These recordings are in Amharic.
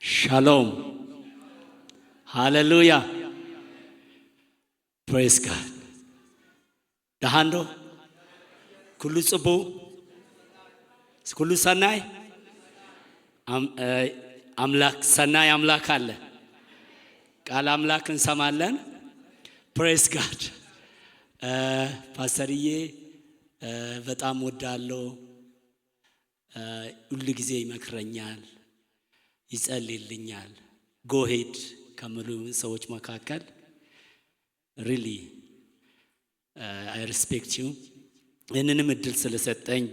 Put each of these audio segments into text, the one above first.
Shalom. Hallelujah. Praise God. Dahando. Kulu tsubu. Kulu sanai. Amlak sanai amlak aለ ቃል አምላክ እንሰማለን። Praise God. ፓስተርዬ በጣም ወዳለው ሁሉ ጊዜ ይመክረኛል፣ ይጸልይልኛል። Go ahead ከሚሉ ሰዎች መካከል really I respect you። እነንም እድል ስለሰጠኝ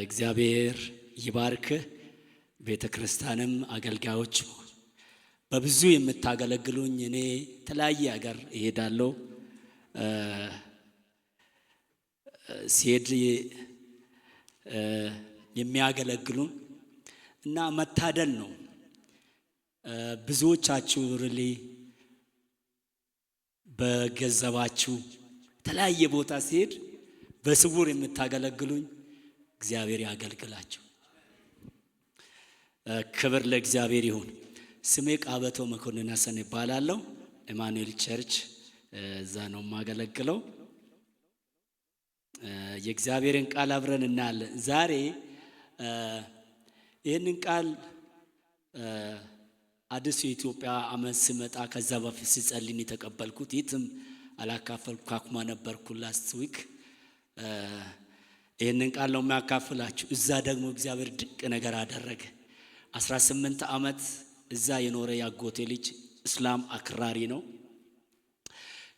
እግዚአብሔር ይባርክ። ቤተክርስቲያንም አገልጋዮች በብዙ የምታገለግሉኝ እኔ ተለያየ ሀገር እሄዳለሁ። ሲሄድ የሚያገለግሉን እና መታደል ነው። ብዙዎቻችሁ ሪሊ በገንዘባችሁ ተለያየ ቦታ ሲሄድ በስውር የምታገለግሉኝ እግዚአብሔር ያገልግላችሁ። ክብር ለእግዚአብሔር ይሁን። ስሜ ቃበቶ መኮንን ሐሰን ይባላለሁ። ኢማኑኤል ቸርች እዛ ነው የማገለግለው። የእግዚአብሔርን ቃል አብረን እናያለን። ዛሬ ይህንን ቃል አዲስ የኢትዮጵያ ዓመት ሲመጣ ከዛ በፊት ሲጸልይ የተቀበልኩት የትም አላካፈልኩ ካኩማ ነበርኩ ላስት ዊክ። ይህንን ቃል ነው የሚያካፍላችሁ። እዛ ደግሞ እግዚአብሔር ድንቅ ነገር አደረገ። 18 ዓመት እዛ የኖረ ያጎቴ ልጅ እስላም አክራሪ ነው።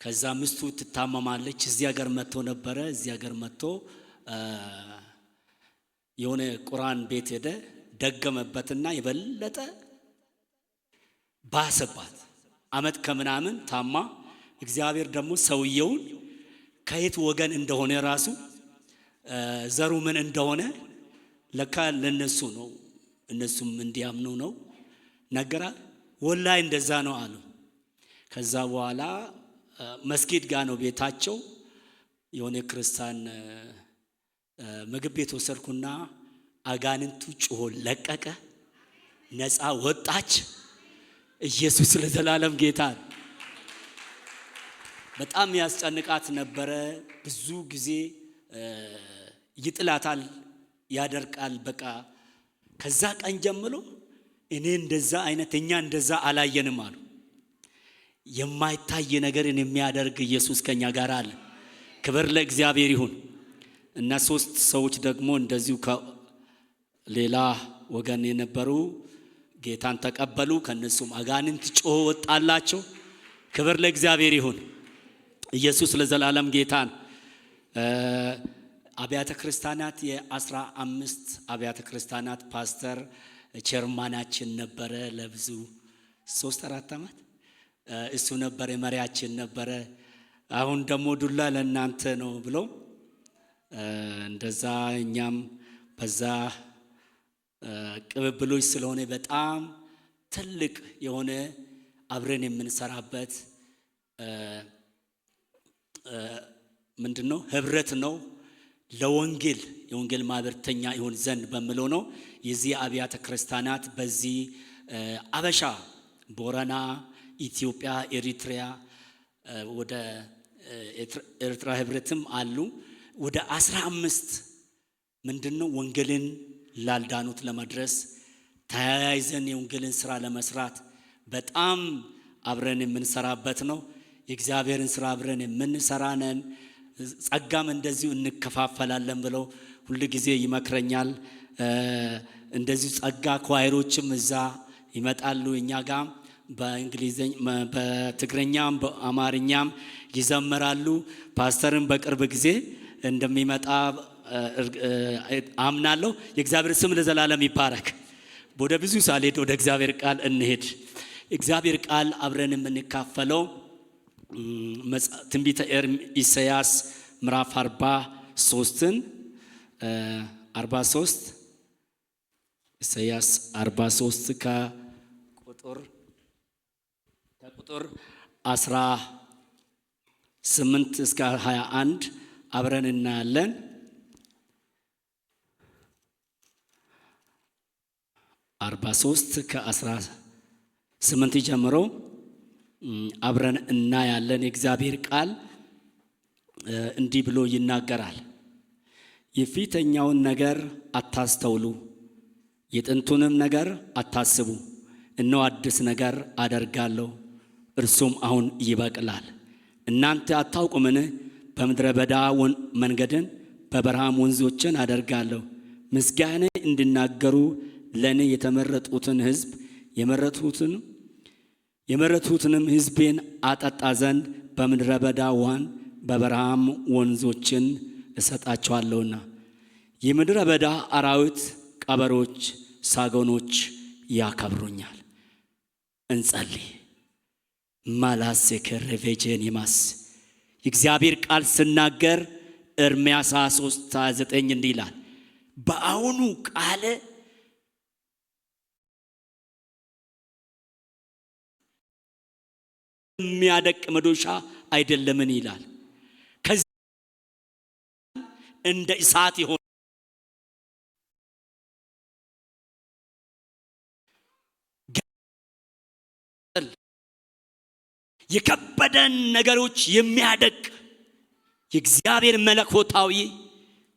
ከዛ ሚስቱ ትታመማለች። እዚህ ሀገር መጥቶ ነበረ። እዚህ ሀገር መጥቶ የሆነ ቁርአን ቤት ሄደ፣ ደገመበትና የበለጠ ባሰባት። ዓመት ከምናምን ታማ እግዚአብሔር ደግሞ ሰውየውን ከየት ወገን እንደሆነ ራሱ ዘሩ ምን እንደሆነ ለካ ለነሱ ነው እነሱም እንዲያምኑ ነው ነገራ። ወላይ እንደዛ ነው አሉ። ከዛ በኋላ መስጊድ ጋር ነው ቤታቸው። የሆነ ክርስቲያን ምግብ ቤት ወሰድኩና አጋንንቱ ጮሆ ለቀቀ፣ ነፃ ወጣች። ኢየሱስ ለዘላለም ጌታ። በጣም ያስጨንቃት ነበረ። ብዙ ጊዜ ይጥላታል፣ ያደርቃል። በቃ ከዛ ቀን ጀምሮ እኔ እንደዛ አይነት እኛ እንደዛ አላየንም አሉ። የማይታይ ነገርን የሚያደርግ ኢየሱስ ከኛ ጋር አለ። ክብር ለእግዚአብሔር ይሁን። እና 3 ሰዎች ደግሞ እንደዚሁ ከሌላ ወገን የነበሩ ጌታን ተቀበሉ። ከነሱም አጋንንት ጮሆ ወጣላቸው። ክብር ለእግዚአብሔር ይሁን። ኢየሱስ ለዘላለም ጌታን። አብያተ ክርስቲያናት የ15 አብያተ ክርስቲያናት ፓስተር ቸርማናችን ነበረ ለብዙ 3-4 ዓመት እሱ ነበር የመሪያችን ነበረ። አሁን ደግሞ ዱላ ለእናንተ ነው ብሎ እንደዛ እኛም በዛ ቅብብሎች ስለሆነ በጣም ትልቅ የሆነ አብረን የምንሰራበት ምንድነው ህብረት ነው። ለወንጌል የወንጌል ማህበርተኛ ይሆን ዘንድ በመለው ነው። የዚህ አብያተ ክርስቲያናት በዚህ አበሻ፣ ቦረና፣ ኢትዮጵያ፣ ኤሪትሪያ ወደ ኤርትራ ህብረትም አሉ። ወደ 15 ምንድነው ወንጌልን ላልዳኑት ለመድረስ ተያይዘን የወንጌልን ስራ ለመስራት በጣም አብረን የምንሰራበት ነው። የእግዚአብሔርን ስራ አብረን የምንሰራ ነን። ጸጋም እንደዚሁ እንከፋፈላለን ብለው ሁሉ ጊዜ ይመክረኛል። እንደዚሁ ጸጋ ኳይሮችም እዛ ይመጣሉ እኛ ጋር በእንግሊዘኛ በትግረኛም በአማርኛም ይዘምራሉ። ፓስተርን በቅርብ ጊዜ እንደሚመጣ አምናለሁ። የእግዚአብሔር ስም ለዘላለም ይባረክ። ወደ ብዙ ሳልሄድ ወደ እግዚአብሔር ቃል እንሄድ። እግዚአብሔር ቃል አብረን የምንካፈለው ትንቢተ ኢሳይያስ ምዕራፍ 43 ኢሳይያስ 43 ከቁጥር ከቁጥር 18 እስከ 21 አብረን እናያለን። 43 ከ18 ጀምሮ አብረን እናያለን። የእግዚአብሔር ቃል እንዲህ ብሎ ይናገራል። የፊተኛውን ነገር አታስተውሉ፣ የጥንቱንም ነገር አታስቡ። እነሆ አዲስ ነገር አደርጋለሁ፣ እርሱም አሁን ይበቅላል። እናንተ አታውቁምን? በምድረ በዳ መንገድን በበረሃም ወንዞችን አደርጋለሁ። ምስጋናዬን እንዲናገሩ ለእኔ የተመረጡትን ሕዝብ የመረጡትንም ሕዝቤን አጠጣ ዘንድ በምድረ በዳ ውሃን በበረሃም ወንዞችን እሰጣቸዋለሁና የምድረ በዳ አራዊት፣ ቀበሮች፣ ሳጎኖች ያከብሩኛል። እንጸልይ። ማላሴ ከረቬጀን ይማስ የእግዚአብሔር ቃል ስናገር ኤርምያስ 3:9 እንዲህ ይላል፣ በአሁኑ ቃል የሚያደቅ መዶሻ አይደለምን ይላል። ከዚህ እንደ እሳት ይሆን የከበደን ነገሮች የሚያደቅ የእግዚአብሔር መለኮታዊ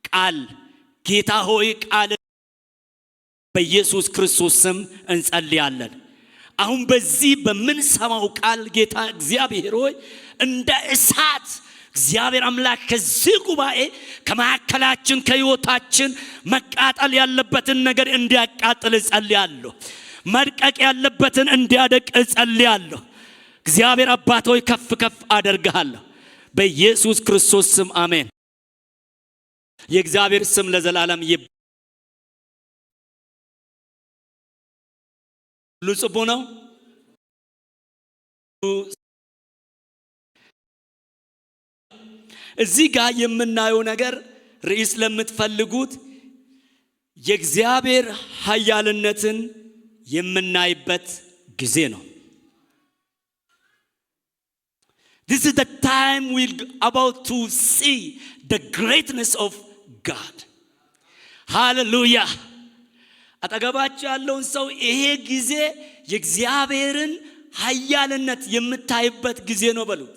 ቃል ጌታ ሆይ ቃል በኢየሱስ ክርስቶስ ስም እንጸልያለን። አሁን በዚህ በምንሰማው ቃል ጌታ እግዚአብሔር ሆይ እንደ እሳት እግዚአብሔር አምላክ ከዚህ ጉባኤ ከመካከላችን ከሕይወታችን መቃጠል ያለበትን ነገር እንዲያቃጥል እጸልያለሁ። መድቀቅ ያለበትን እንዲያደቅ እጸልያለሁ። እግዚአብሔር አባት ሆይ ከፍ ከፍ አደርግሃለሁ በኢየሱስ ክርስቶስ ስም አሜን። የእግዚአብሔር ስም ለዘላለም ሁሉ ጽቡ ነው። እዚህ ጋር የምናየው ነገር ርዕስ ለምትፈልጉት የእግዚአብሔር ኃያልነትን የምናይበት ጊዜ ነው። This is the time we're about to see the greatness of God. Hallelujah. አጠገባችሁ ያለውን ሰው ይሄ ጊዜ የእግዚአብሔርን ኃያልነት የምታይበት ጊዜ ነው በሉት።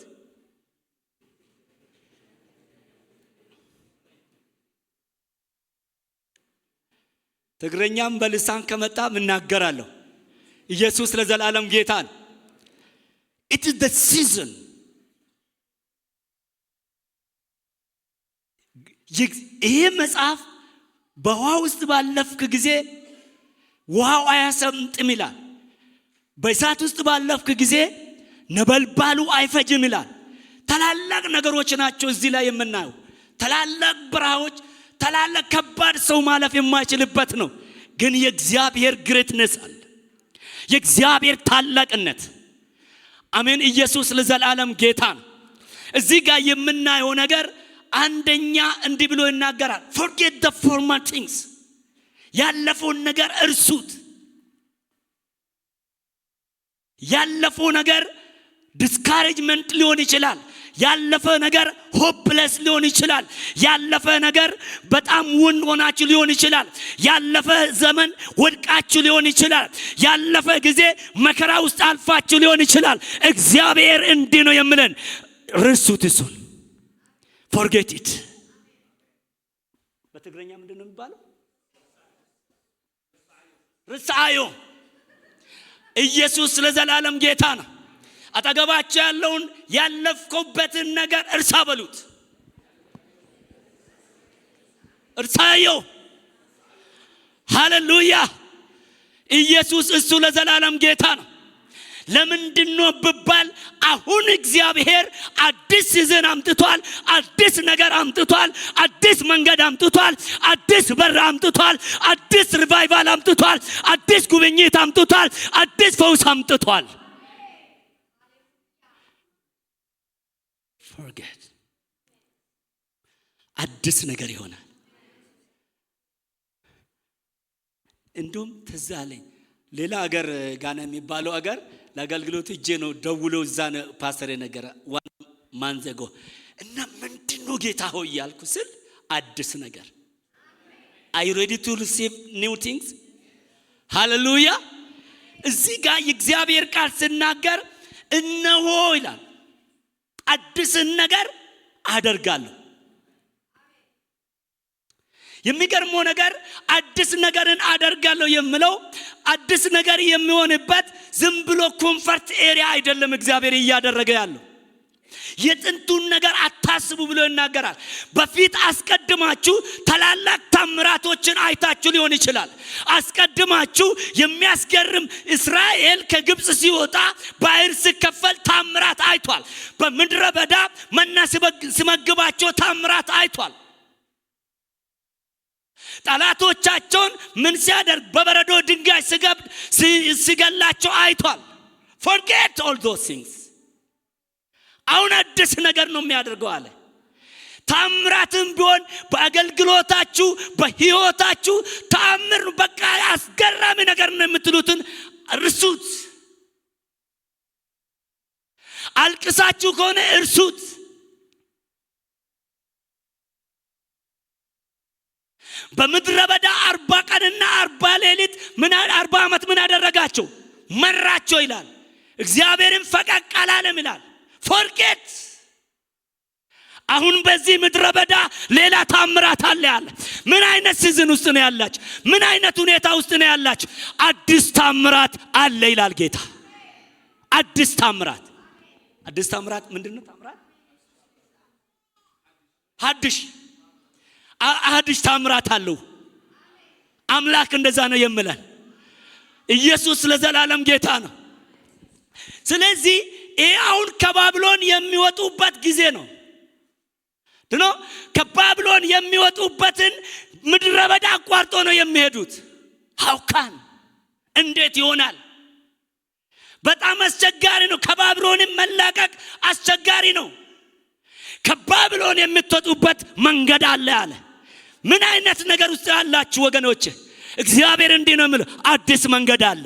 ትግረኛም በልሳን ከመጣ እናገራለሁ። ኢየሱስ ለዘላለም ጌታ ነው። It is the season. ይሄ መጽሐፍ በውሃ ውስጥ ባለፍክ ጊዜ ውሃው አያሰምጥም ይላል። በእሳት ውስጥ ባለፍክ ጊዜ ነበልባሉ አይፈጅም ይላል። ታላላቅ ነገሮች ናቸው እዚህ ላይ የምናየው። ታላላቅ በረሃዎች፣ ታላላቅ ከባድ ሰው ማለፍ የማይችልበት ነው። ግን የእግዚአብሔር ግሬትነስ አለ፣ የእግዚአብሔር ታላቅነት። አሜን። ኢየሱስ ለዘላለም ጌታ ነው። እዚህ ጋር የምናየው ነገር አንደኛ እንዲህ ብሎ ይናገራል። forget the former things ያለፈውን ነገር እርሱት። ያለፈው ነገር ዲስካሬጅመንት ሊሆን ይችላል። ያለፈ ነገር ሆፕለስ ሊሆን ይችላል። ያለፈ ነገር በጣም ውንድ ሆናችሁ ሊሆን ይችላል። ያለፈ ዘመን ወድቃችሁ ሊሆን ይችላል። ያለፈ ጊዜ መከራ ውስጥ አልፋችሁ ሊሆን ይችላል። እግዚአብሔር እንዲህ ነው የሚለን፣ እርሱት እሱን። forget it። በትግረኛ ምንድን ነው የሚባለው? ርሳዮ። ኢየሱስ ለዘላለም ጌታ ነው። አጠገባችሁ ያለውን ያለፍኩበትን ነገር እርሳ በሉት። እርሳዮ። ሃሌሉያ። ኢየሱስ እሱ ለዘላለም ጌታ ነው። ለምንድነው ብባል አሁን እግዚአብሔር አዲስ ሲዝን አምጥቷል። አዲስ ነገር አምጥቷል። አዲስ መንገድ አምጥቷል። አዲስ በር አምጥቷል። አዲስ ሪቫይቫል አምጥቷል። አዲስ ጉብኝት አምጥቷል። አዲስ ፈውስ አምጥቷል። forget አዲስ ነገር ይሆናል። እንደውም ትዝ አለኝ ሌላ ሀገር ጋና የሚባለው ሀገር ለአገልግሎት እጄ ነው ደውሎ እዛ ነው ፓስተር የነገረ ዋን ማንዘጎ እና ምንድነው ጌታ ሆይ ያልኩ ስል አዲስ ነገር Are you ready to receive new things? Hallelujah. እዚህ ጋር የእግዚአብሔር ቃል ሲናገር እነሆ ይላል አዲስ ነገር አደርጋለሁ። የሚገርመው ነገር አዲስ ነገርን አደርጋለሁ የሚለው አዲስ ነገር የሚሆንበት ዝም ብሎ ኮምፈርት ኤሪያ አይደለም። እግዚአብሔር እያደረገ ያለው የጥንቱን ነገር አታስቡ ብሎ ይናገራል። በፊት አስቀድማችሁ ታላላቅ ታምራቶችን አይታችሁ ሊሆን ይችላል። አስቀድማችሁ የሚያስገርም እስራኤል ከግብጽ ሲወጣ ባህር ሲከፈል ታምራት አይቷል። በምድረ በዳ መና ሲመግባቸው ታምራት አይቷል። ጠላቶቻቸውን ምን ሲያደርግ በበረዶ ድንጋይ ሲገላቸው አይቷል። Forget all those things. አሁን አዲስ ነገር ነው የሚያደርገው አለ። ታምራትም ቢሆን በአገልግሎታችሁ በህይወታችሁ ታምር በቃ አስገራሚ ነገር ነው የምትሉትን እርሱት። አልቅሳችሁ ከሆነ እርሱት። በምድረ በዳ 40 ቀንና 40 ሌሊት 40 ዓመት ምን አደረጋቸው? መራቸው ይላል። እግዚአብሔርን ፈቀቅ አላለም ይላል። Forget. አሁን በዚህ ምድረ በዳ ሌላ ታምራት አለ ያለ። ምን አይነት ሲዝን ውስጥ ነው ያላችሁ? ምን አይነት ሁኔታ ውስጥ ነው ያላችሁ? አዲስ ታምራት አለ ይላል ጌታ። አዲስ ታምራት። አዲስ ታምራት ምንድነው? ታምራት አዲስ ታምራት አለው። አምላክ እንደዛ ነው የሚለን። ኢየሱስ ለዘላለም ጌታ ነው። ስለዚህ አሁን ከባቢሎን የሚወጡበት ጊዜ ነው። ከባቢሎን የሚወጡበትን ምድረ በዳ አቋርጦ ነው የሚሄዱት። how can እንዴት ይሆናል? በጣም አስቸጋሪ ነው። ከባቢሎን መላቀቅ አስቸጋሪ ነው። ከባቢሎን የምትወጡበት መንገድ አለ አለ። ምን አይነት ነገር ውስጥ ያላችሁ ወገኖች? እግዚአብሔር እንዲህ ነው የሚለው አዲስ መንገድ አለ።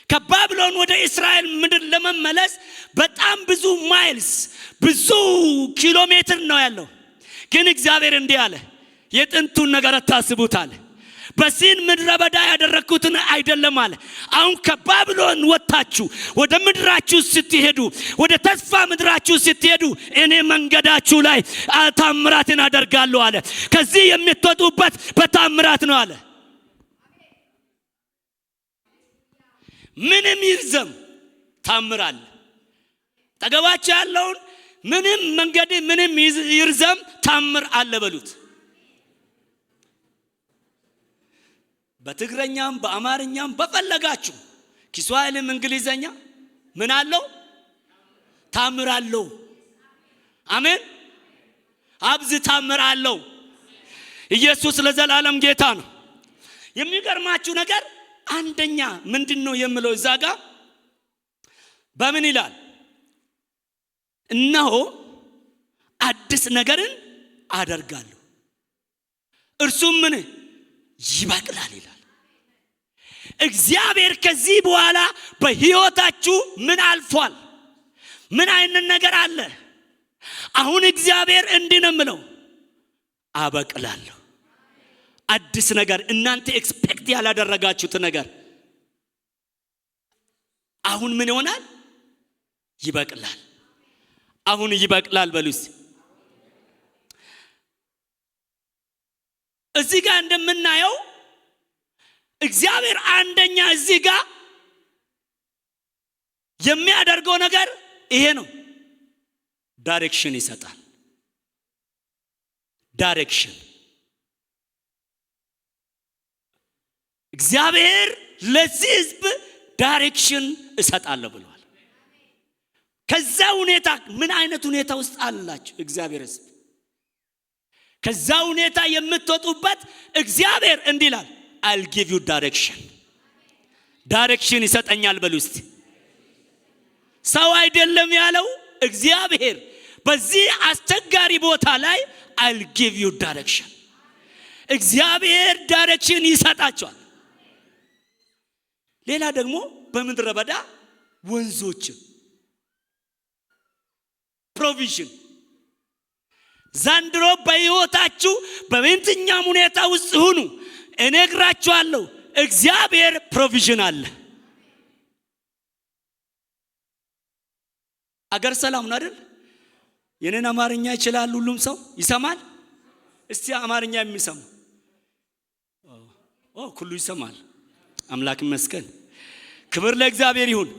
ከባቢሎን ወደ እስራኤል ምድር ለመመለስ በጣም ብዙ ማይልስ ብዙ ኪሎ ሜትር ነው ያለው። ግን እግዚአብሔር እንዲህ አለ የጥንቱን ነገር አታስቡት አለ። በሲን ምድረ በዳ ያደረኩትን አይደለም አለ። አሁን ከባቢሎን ወጣችሁ ወደ ምድራችሁ ስትሄዱ ወደ ተስፋ ምድራችሁ ስትሄዱ እኔ መንገዳችሁ ላይ ታምራትን አደርጋለሁ አለ። ከዚህ የምትወጡበት በታምራት ነው አለ። ምንም ይርዘም ታምር አለ። ተገባችሁ ያለውን ምንም መንገድ ምንም ይርዘም ታምር አለ በሉት። በትግረኛም በአማርኛም በፈለጋችሁ ኪስዋሂሊም እንግሊዘኛ ምን አለው? ታምር አለው። አሜን። አብዝ ታምር አለው። ኢየሱስ ለዘላለም ጌታ ነው። የሚገርማችሁ ነገር አንደኛ ምንድነው የሚለው እዛ ጋር በምን ይላል? እነሆ አዲስ ነገርን አደርጋለሁ እርሱም ምን ይበቅላል ይላል። እግዚአብሔር ከዚህ በኋላ በህይወታችሁ ምን አልፏል? ምን አይነት ነገር አለ? አሁን እግዚአብሔር እንዲህ ነው የሚለው አበቅላለሁ። አዲስ ነገር እናንተ ኤክስፔክት ያላደረጋችሁት ነገር አሁን ምን ይሆናል? ይበቅላል። አሁን ይበቅላል በሉስ። እዚህ ጋር እንደምናየው እግዚአብሔር አንደኛ እዚህ ጋር የሚያደርገው ነገር ይሄ ነው። ዳይሬክሽን ይሰጣል። ዳይሬክሽን እግዚአብሔር ለዚህ ህዝብ ዳይሬክሽን እሰጣለሁ ብሏል። ከዛ ሁኔታ ምን አይነት ሁኔታ ውስጥ አላችሁ? እግዚአብሔር ህዝብ ከዛ ሁኔታ የምትወጡበት እግዚአብሔር እንዲህ ይላል I'll give you direction። ዳይሬክሽን ይሰጠኛል በሉ እስቲ። ሰው አይደለም ያለው እግዚአብሔር በዚህ አስቸጋሪ ቦታ ላይ I'll give you direction። እግዚአብሔር ዳይሬክሽን ይሰጣቸዋል። ሌላ ደግሞ በምድረ በዳ ወንዞች ፕሮቪዥን ዘንድሮ በሕይወታችሁ በየትኛውም ሁኔታ ውስጥ ሁኑ እነግራችኋለሁ እግዚአብሔር ፕሮቪዥን አለ። አገር ሰላም ነው አይደል? የኔን አማርኛ ይችላል ሁሉም ሰው ይሰማል? እስቲ አማርኛ የሚሰማ ሁሉ ይሰማል። አምላክ ይመስገን፣ ክብር ለእግዚአብሔር ይሁን።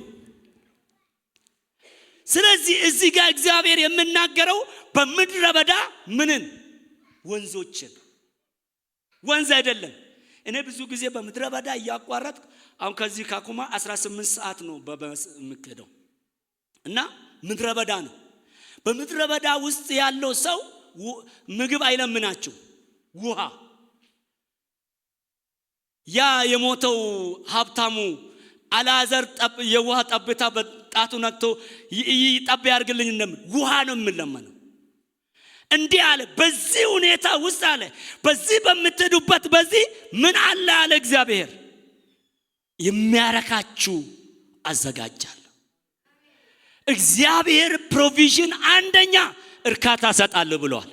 ስለዚህ እዚህ ጋር እግዚአብሔር የምናገረው በምድረ በዳ ምንን ወንዞችን ወንዝ አይደለም። እኔ ብዙ ጊዜ በምድረ በዳ እያቋረጥኩ አሁን ከዚህ ካኩማ 18 ሰዓት ነው በመከደው እና ምድረ በዳ ነው። በምድረ በዳ ውስጥ ያለው ሰው ምግብ አይለምናችሁ ውሃ። ያ የሞተው ሀብታሙ አልዓዛር የውሃ ጠብታ በጣቱ ነክቶ ጠብ ያርግልኝ እንደምን ውሃ ነው የምለመነው። እንዲህ አለ በዚህ ሁኔታ ውስጥ አለ በዚህ በምትሄዱበት በዚህ ምን አለ አለ እግዚአብሔር የሚያረካችሁ አዘጋጃለሁ። እግዚአብሔር ፕሮቪዥን አንደኛ እርካታ ሰጣለሁ ብለዋል።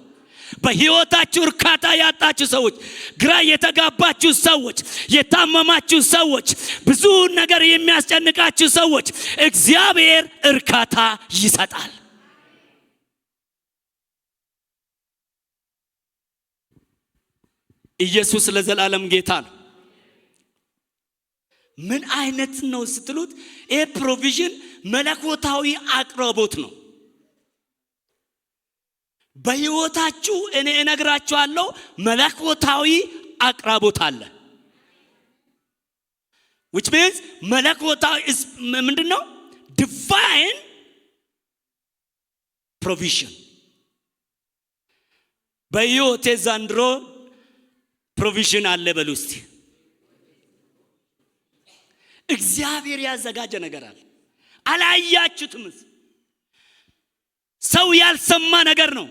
በሕይወታችሁ እርካታ ያጣችሁ ሰዎች፣ ግራ የተጋባችሁ ሰዎች፣ የታመማችሁ ሰዎች፣ ብዙ ነገር የሚያስጨንቃችሁ ሰዎች እግዚአብሔር እርካታ ይሰጣል። ኢየሱስ ለዘላለም ጌታ ነው። ምን አይነት ነው ስትሉት ይሄ ፕሮቪዥን መለኮታዊ አቅርቦት ነው። በሕይወታችሁ እኔ እነግራችኋለሁ መለኮታዊ አቅርቦት አለ። which means መለኮታዊ ምንድነው? divine provision። በሕይወቴ ዘንድሮ ፕሮቪዥን አለ በሉ እስቲ። እግዚአብሔር ያዘጋጀ ነገር አለ። አላያችሁትም? ሰው ያልሰማ ነገር ነው።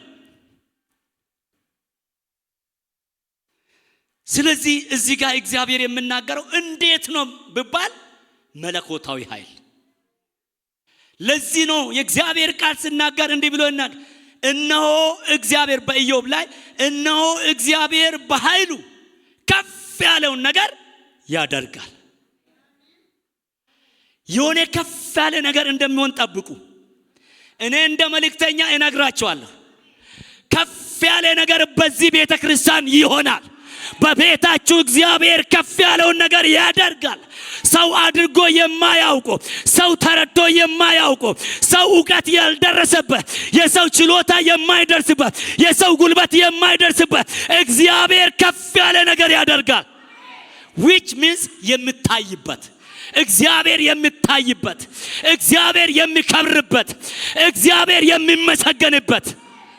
ስለዚህ እዚህ ጋር እግዚአብሔር የምናገረው እንዴት ነው ብባል መለኮታዊ ኃይል። ለዚህ ነው የእግዚአብሔር ቃል ሲናገር እንዲህ ብሎ ይናገር እነሆ እግዚአብሔር በኢዮብ ላይ እነሆ እግዚአብሔር በኃይሉ ከፍ ያለውን ነገር ያደርጋል። የሆነ ከፍ ያለ ነገር እንደሚሆን ጠብቁ። እኔ እንደ መልእክተኛ እነግራችኋለሁ ከፍ ያለ ነገር በዚህ ቤተክርስቲያን ይሆናል። በቤታችሁ እግዚአብሔር ከፍ ያለውን ነገር ያደርጋል። ሰው አድርጎ የማያውቁ፣ ሰው ተረድቶ የማያውቁ፣ ሰው ዕውቀት ያልደረሰበት፣ የሰው ችሎታ የማይደርስበት፣ የሰው ጉልበት የማይደርስበት እግዚአብሔር ከፍ ያለ ነገር ያደርጋል። which means የምታይበት እግዚአብሔር የሚታይበት፣ እግዚአብሔር የሚከብርበት፣ እግዚአብሔር የሚመሰገንበት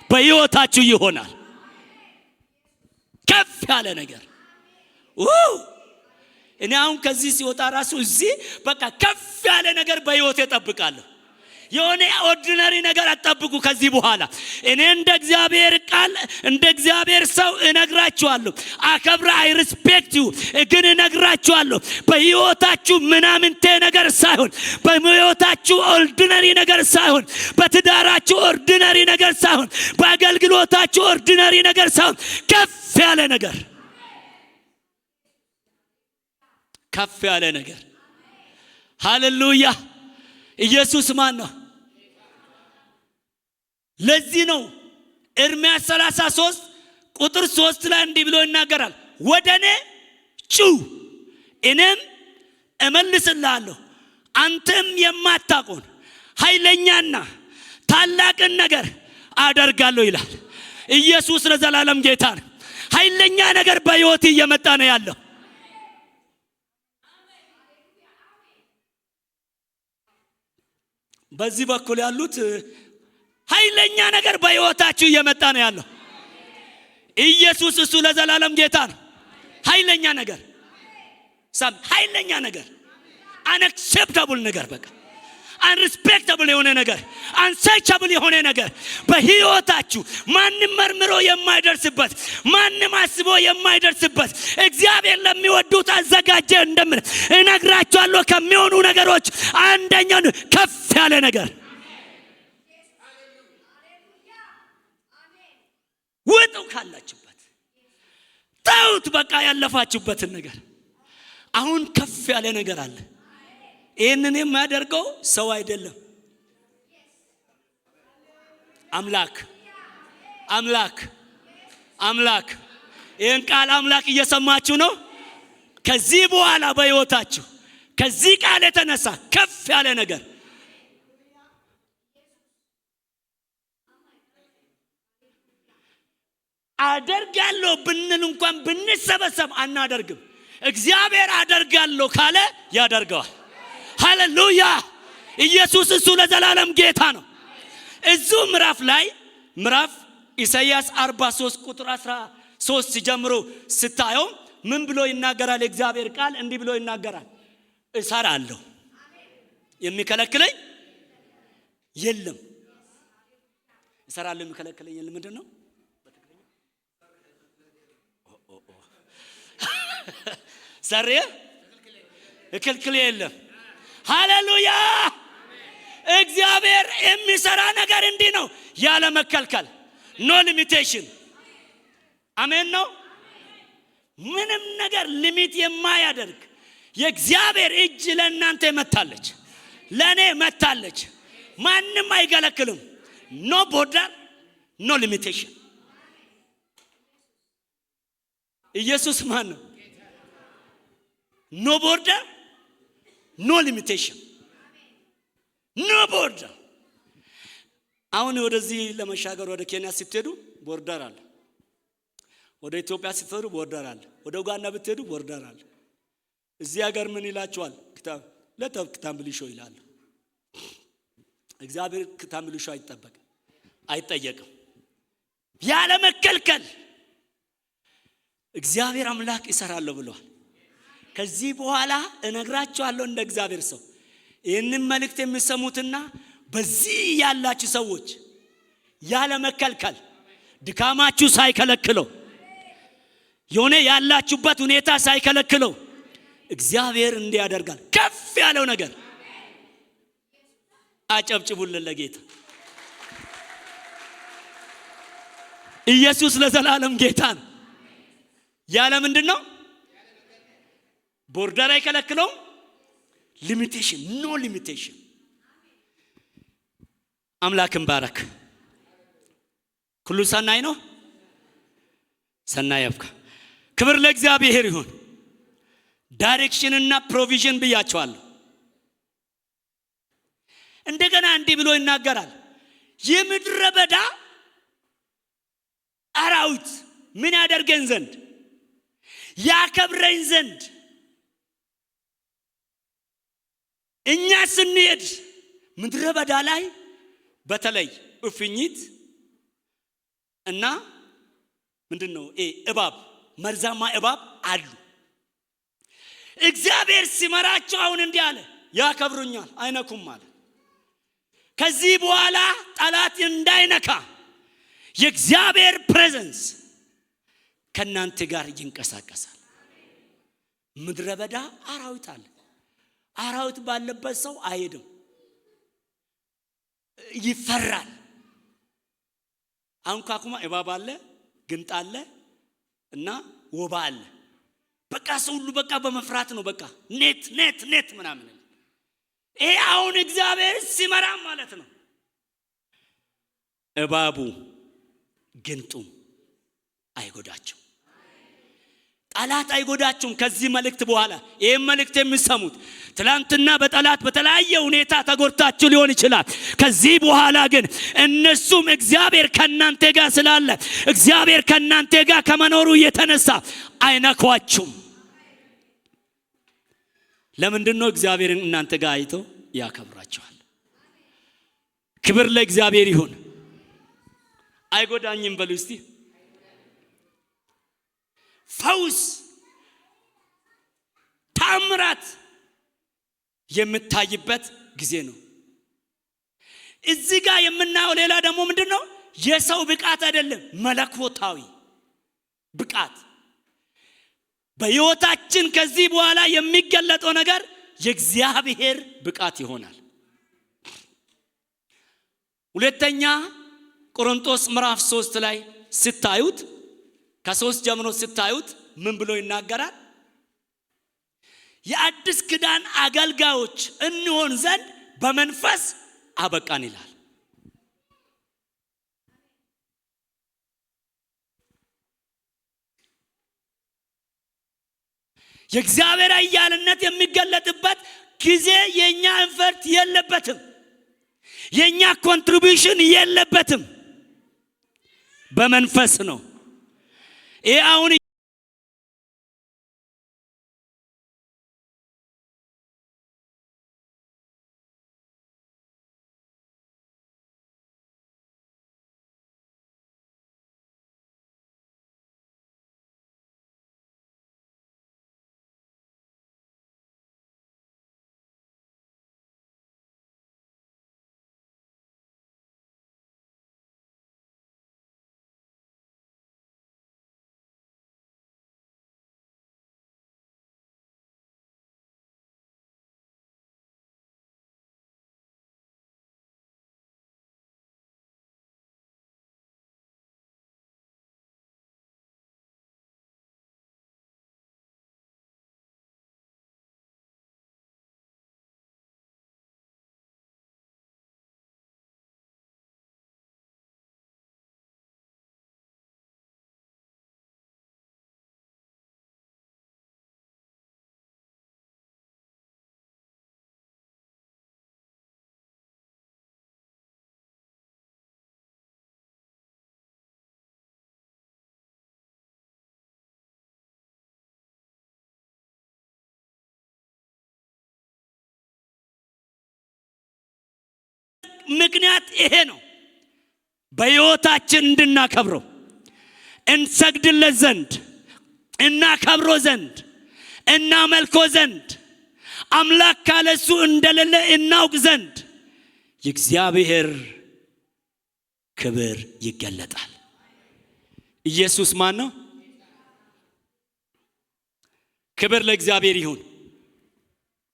በሕይወታችሁ ይሆናል። ከፍ ያለ ነገር እኔ አሁን ከዚህ ሲወጣ ራሱ እዚህ በቃ ከፍ ያለ ነገር በሕይወቴ እጠብቃለሁ። የሆነ ኦርዲነሪ ነገር አትጠብቁ ከዚህ በኋላ። እኔ እንደ እግዚአብሔር ቃል እንደ እግዚአብሔር ሰው እነግራችኋለሁ። አከብራ አይ ሪስፔክት ዩ ግን እነግራችኋለሁ በሕይወታችሁ ምናምንቴ ነገር ሳይሆን፣ በሕይወታችሁ ኦርዲነሪ ነገር ሳይሆን፣ በትዳራችሁ ኦርዲነሪ ነገር ሳይሆን፣ በአገልግሎታችሁ ኦርዲነሪ ነገር ሳይሆን ከፍ ያለ ነገር፣ ከፍ ያለ ነገር። ሃሌሉያ! ኢየሱስ ማን ነው? ለዚህ ነው ኤርምያስ 33 ቁጥር 3 ላይ እንዲህ ብሎ ይናገራል ወደኔ ጩህ እኔም እመልስልሃለሁ፣ አንተም የማታውቀውን ኃይለኛና ታላቅን ነገር አደርጋለሁ ይላል። ኢየሱስ ለዘላለም ጌታ ነው። ኃይለኛ ነገር በሕይወት እየመጣ ነው ያለው። በዚህ በኩል ያሉት ኃይለኛ ነገር በሕይወታችሁ እየመጣ ነው ያለው። ኢየሱስ እሱ ለዘላለም ጌታ ነው። ኃይለኛ ነገር ኃይለኛ ነገር አንአክሴፕታብል ነገር በቃ አንሪስፔክተብል የሆነ ነገር፣ አንሰቻብል የሆነ ነገር በህይወታችሁ ማንም መርምሮ የማይደርስበት፣ ማንም አስቦ የማይደርስበት እግዚአብሔር ለሚወዱት አዘጋጀ እንደምን እነግራችኋለሁ። ከሚሆኑ ነገሮች አንደኛው ከፍ ያለ ነገር። ውጡ ካላችሁበት፣ ተውት በቃ ያለፋችሁበትን ነገር። አሁን ከፍ ያለ ነገር አለ። ይህንን የሚያደርገው ሰው አይደለም፣ አምላክ። ይህን ቃል አምላክ እየሰማችሁ ነው። ከዚህ በኋላ በሕይወታችሁ ከዚህ ቃል የተነሳ ከፍ ያለ ነገር አደርጋለሁ ብንል እንኳን ብንሰበሰብ አናደርግም። እግዚአብሔር አደርጋለሁ ካለ ያደርገዋል። ሃሌሉያ! ኢየሱስ እሱ ለዘላለም ጌታ ነው። እዚሁ ምዕራፍ ኢሳይያስ 43 ቁጥር 13 ጀምሮ ስታየው ምን ብሎ ይናገራል? እግዚአብሔር ቃል እንዲህ ብሎ ይናገራል። እሰራለሁ፣ የሚከለክለኝ የለም። እሰራለሁ፣ የሚከለክለኝ የለም። ምንድነው? ሰሬ እክልክል የለም። ሃሌሉያ! እግዚአብሔር የሚሰራ ነገር እንዲህ ነው፣ ያለ መከልከል፣ ኖ ሊሚቴሽን። አሜን ነው። ምንም ነገር ሊሚት የማያደርግ የእግዚአብሔር እጅ ለእናንተ መታለች፣ ለእኔ መታለች። ማንም አይከለክልም። ኖ ቦርደር፣ ኖ ሊሚቴሽን። ኢየሱስ ማን ነው? ኖ ቦርደር፣ ኖ ሊሚቴሽን፣ ኖ ቦርደር። አሁን ወደዚህ ለመሻገር ወደ ኬንያ ስትሄዱ ቦርደር አለ። ወደ ኢትዮጵያ ስትሄዱ ቦርደር አለ። ወደ ኡጋንዳ ብትሄዱ ቦርደር አለ። እዚህ ሀገር ምን ይላችኋል? ክታምብሊሾ ይላል። እግዚአብሔር ክታምብሊሾ አይጠየቅም። ያለ መከልከል እግዚአብሔር አምላክ ይሰራል ብሏል። ከዚህ በኋላ እነግራችኋለሁ እንደ እግዚአብሔር ሰው ይህንን መልእክት የሚሰሙትና በዚህ ያላችሁ ሰዎች ያለ መከልከል ድካማችሁ ሳይከለክለው የሆነ ያላችሁበት ሁኔታ ሳይከለክለው እግዚአብሔር እንዲያደርጋል ከፍ ያለው ነገር። አጨብጭቡልን ለጌታ። ኢየሱስ ለዘላለም ጌታ ነው። ያለ ምንድነው? ቦርደር አይከለክለው፣ ሊሚቴሽን፣ ኖ ሊሚቴሽን። አምላክን ባረክ። ሁሉ ሰናይ ነው። ሰናይ ያብካ። ክብር ለእግዚአብሔር ይሁን። ዳይሬክሽን እና ፕሮቪዥን ብያቸዋለሁ። እንደገና እንዲህ ብሎ ይናገራል። የምድረ በዳ አራዊት ምን ያደርገን ዘንድ ያከብረን ዘንድ እኛ ስንሄድ ምድረ በዳ ላይ በተለይ እፍኝት እና ምንድነው እባብ፣ መርዛማ እባብ አሉ። እግዚአብሔር ሲመራቸው አሁን እንዲህ አለ፣ ያከብሩኛል፣ አይነኩም አለ። ከዚህ በኋላ ጠላት እንዳይነካ የእግዚአብሔር ፕሬዘንስ ከናንተ ጋር ይንቀሳቀሳል። ምድረ በዳ አራዊት አለ። አራዊት ባለበት ሰው አይሄድም፣ ይፈራል። አንኳኩማ እባብ አለ፣ ግንጥ አለ እና ወባ አለ። በቃ ሰው ሁሉ በቃ በመፍራት ነው። በቃ ኔት ምናምን። ይሄ አሁን እግዚአብሔር ሲመራ ማለት ነው። እባቡ ግንጡም አይጎዳቸው፣ ጠላት አይጎዳቸውም። ከዚህ መልእክት በኋላ ይሄን መልእክት የሚሰሙት ትላንትና በጠላት በተለያየ ሁኔታ ተጎድታችሁ ሊሆን ይችላል። ከዚህ በኋላ ግን እነሱም እግዚአብሔር ከናንተ ጋር ስላለ እግዚአብሔር ከናንተ ጋር ከመኖሩ የተነሳ አይነኳችሁም። ለምንድነው? እግዚአብሔር እናንተ ጋር አይቶ ያከብራችኋል። ክብር ለእግዚአብሔር ይሁን። አይጎዳኝም በሉ እስቲ። ፈውስ ታምራት የምታይበት ጊዜ ነው። እዚህ ጋር የምናየው ሌላ ደግሞ ምንድነው? የሰው ብቃት አይደለም፣ መለኮታዊ ብቃት። በሕይወታችን ከዚህ በኋላ የሚገለጠው ነገር የእግዚአብሔር ብቃት ይሆናል። ሁለተኛ ቆሮንቶስ ምዕራፍ 3 ላይ ስታዩት ከ3 ጀምሮ ስታዩት ምን ብሎ ይናገራል? የአዲስ ኪዳን አገልጋዮች እንሆን ዘንድ በመንፈስ አበቃን ይላል። የእግዚአብሔር ኃያልነት የሚገለጥበት ጊዜ የኛ ኢንፈርት የለበትም፣ የኛ ኮንትሪቢዩሽን የለበትም፣ በመንፈስ ነው። ይሄ አሁን ምክንያት ይሄ ነው። በሕይወታችን እንድናከብረው፣ እንሰግድለት ዘንድ፣ እናከብረው ዘንድ፣ እናመልከው ዘንድ፣ አምላክ ካለሱ እንደሌለ እናውቅ ዘንድ የእግዚአብሔር ክብር ይገለጣል። ኢየሱስ ማን ነው? ክብር ለእግዚአብሔር ይሁን።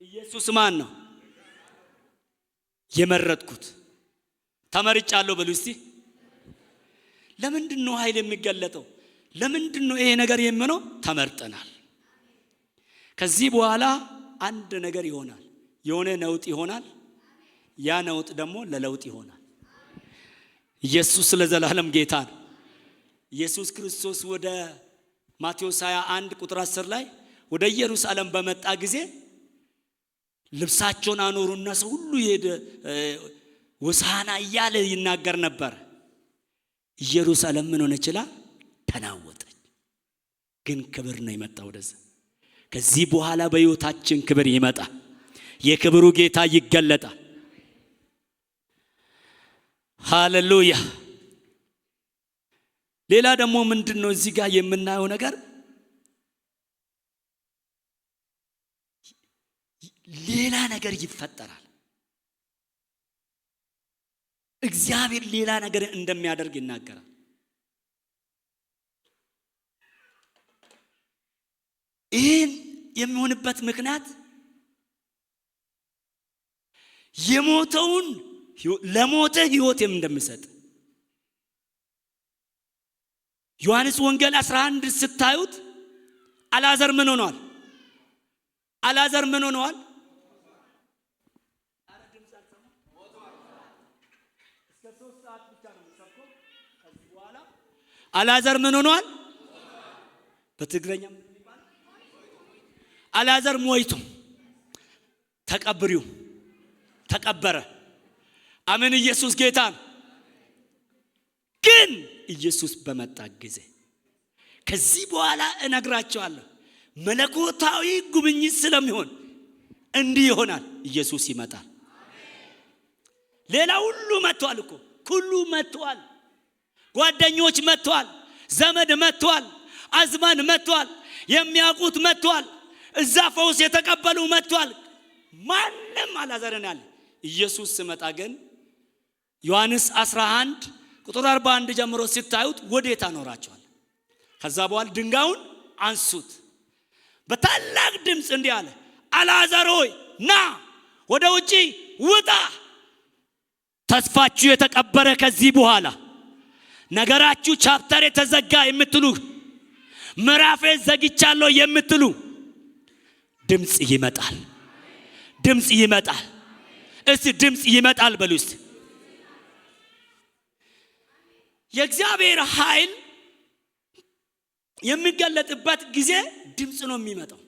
ኢየሱስ ማን ነው? የመረጥኩት ተመርጫለሁ በሉ እስቲ። ለምንድን ነው ኃይል የሚገለጠው? ለምንድን ነው ይሄ ነገር የሚሆነው? ተመርጠናል። ከዚህ በኋላ አንድ ነገር ይሆናል። የሆነ ነውጥ ይሆናል። ያ ነውጥ ደግሞ ለለውጥ ይሆናል። ኢየሱስ ለዘላለም ጌታ ነው። ኢየሱስ ክርስቶስ ወደ ማቴዎስ 21 ቁጥር 10 ላይ ወደ ኢየሩሳሌም በመጣ ጊዜ ልብሳቸውን አኖሩና ሰው ሁሉ ይሄድ ሆሳዕና እያለ ይናገር ነበር። ኢየሩሳሌም ምን ሆነች? ተናወጠች። ግን ክብር ነው የመጣው ወደዚህ። ከዚህ በኋላ በሕይወታችን ክብር ይመጣል። የክብሩ ጌታ ይገለጣል። ሃሌሉያ። ሌላ ደግሞ ምንድነው እዚህ ጋር የምናየው ነገር? ሌላ ነገር ይፈጠራል። እግዚአብሔር ሌላ ነገር እንደሚያደርግ ይናገራል። ይህን የሚሆንበት ምክንያት የሞተውን ለሞተ ሕይወት እንደሚሰጥ ዮሐንስ ወንጌል 11 ስታዩት አልዓዛር ምን ሆኗል? አልዓዛር ምን ሆኗል? አልዓዛር ምን ሆኗል? በትግረኛ አልዓዛር ሞይቶ ተቀብሪው ተቀበረ። አሜን። ኢየሱስ ጌታ ነው። ግን ኢየሱስ በመጣ ጊዜ ከዚህ በኋላ እነግራቸዋለሁ መለኮታዊ ጉብኝት ስለሚሆን እንዲህ ይሆናል። ኢየሱስ ይመጣል። ሌላ ሁሉ መጥቷል እኮ ሁሉ መጥቷል። ጓደኞች መጥቷል፣ ዘመድ መጥቷል፣ አዝማን መጥቷል፣ የሚያውቁት መጥቷል፣ እዛ ፈውስ የተቀበሉ መጥቷል። ማንም አልዓዛርን ያለ ኢየሱስ ሲመጣ ግን ዮሐንስ 11 ቁጥር 41 ጀምሮ ሲታዩት ወዴት አኖራቸዋል? ከዛ በኋላ ድንጋዩን አንሱት። በታላቅ ድምፅ እንዲህ አለ፣ አልዓዛር ሆይ ና ወደ ውጪ ውጣ። ተስፋችሁ የተቀበረ ከዚህ በኋላ ነገራችሁ ቻፕተር የተዘጋ የምትሉ ምዕራፌ ዘግቻለሁ የምትሉ ድምፅ ይመጣል። ድምፅ ይመጣል። እስቲ ድምፅ ይመጣል በሉ እስቲ። የእግዚአብሔር ኃይል የሚገለጥበት ጊዜ ድምፅ ነው የሚመጣው።